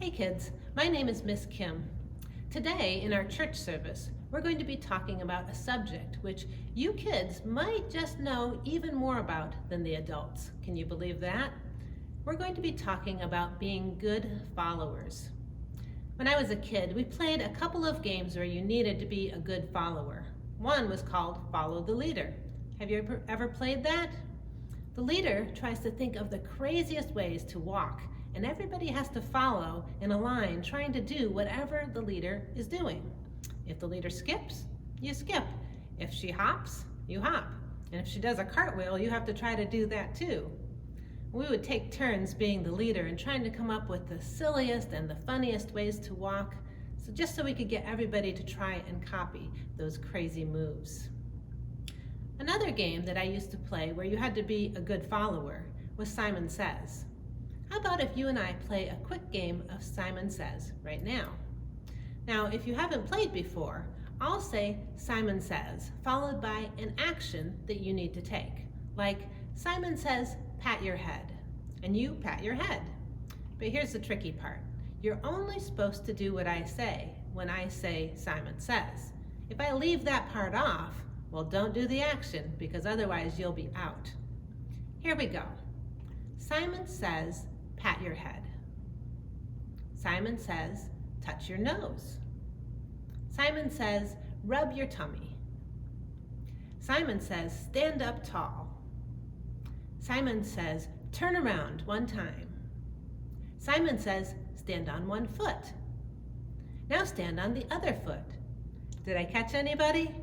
Hey kids, my name is Miss Kim. Today in our church service, we're going to be talking about a subject which you kids might just know even more about than the adults. Can you believe that? We're going to be talking about being good followers. When I was a kid, we played a couple of games where you needed to be a good follower. One was called Follow the Leader. Have you ever played that? The leader tries to think of the craziest ways to walk, and everybody has to follow in a line trying to do whatever the leader is doing. If the leader skips, you skip. If she hops, you hop. And if she does a cartwheel, you have to try to do that too. We would take turns being the leader and trying to come up with the silliest and the funniest ways to walk, just so we could get everybody to try and copy those crazy moves. Another game that I used to play where you had to be a good follower was Simon Says. How about if you and I play a quick game of Simon Says right now? Now, if you haven't played before, I'll say Simon Says, followed by an action that you need to take. Like, Simon says, pat your head, and you pat your head. But here's the tricky part. You're only supposed to do what I say when I say Simon Says. If I leave that part off, well, don't do the action, because otherwise you'll be out. Here we go. Simon says, pat your head. Simon says, touch your nose. Simon says, rub your tummy. Simon says, stand up tall. Simon says, turn around one time. Simon says, stand on one foot. Now stand on the other foot. Did I catch anybody?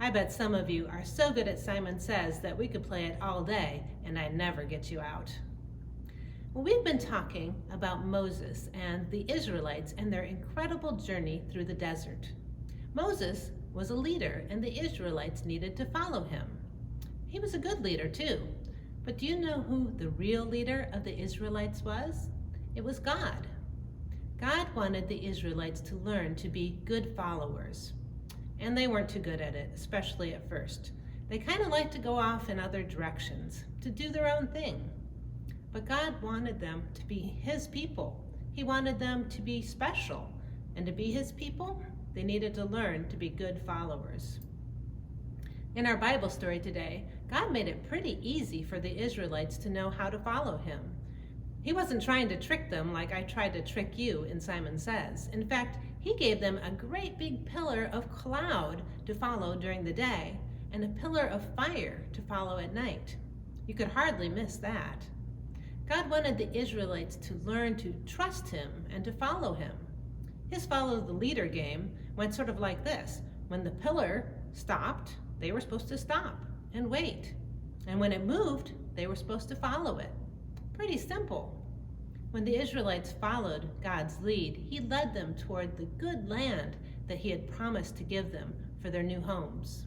I bet some of you are so good at Simon Says that we could play it all day and I'd never get you out. Well, we've been talking about Moses and the Israelites and their incredible journey through the desert. Moses was a leader and the Israelites needed to follow him. He was a good leader too, but do you know who the real leader of the Israelites was? It was God. God wanted the Israelites to learn to be good followers. And they weren't too good at it, especially at first. They kind of liked to go off in other directions, to do their own thing. But God wanted them to be his people. He wanted them to be special. And to be his people, they needed to learn to be good followers. In our Bible story today, God made it pretty easy for the Israelites to know how to follow him. He wasn't trying to trick them like I tried to trick you in Simon Says. In fact, he gave them a great big pillar of cloud to follow during the day and a pillar of fire to follow at night. You could hardly miss that. God wanted the Israelites to learn to trust him and to follow him. His follow the leader game went sort of like this. When the pillar stopped, they were supposed to stop and wait. And when it moved, they were supposed to follow it. Pretty simple. When the Israelites followed God's lead, he led them toward the good land that he had promised to give them for their new homes.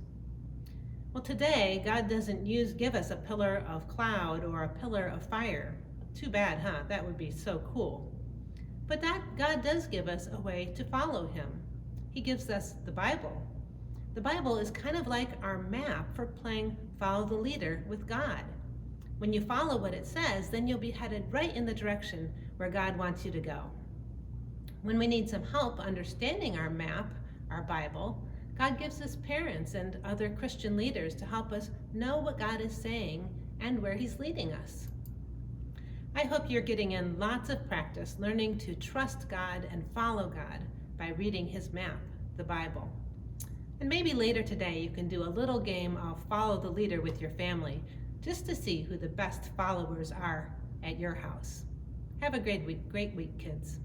Well, today, God doesn't give us a pillar of cloud or a pillar of fire. Too bad, huh? That would be so cool. But God does give us a way to follow him. He gives us the Bible. The Bible is kind of like our map for playing follow the leader with God. When you follow what it says, then you'll be headed right in the direction where God wants you to go. When we need some help understanding our map, our Bible, God gives us parents and other Christian leaders to help us know what God is saying and where he's leading us. I hope you're getting in lots of practice learning to trust God and follow God by reading his map, the Bible. And maybe later today you can do a little game of follow the leader with your family, just to see who the best followers are at your house. Have a great week, kids.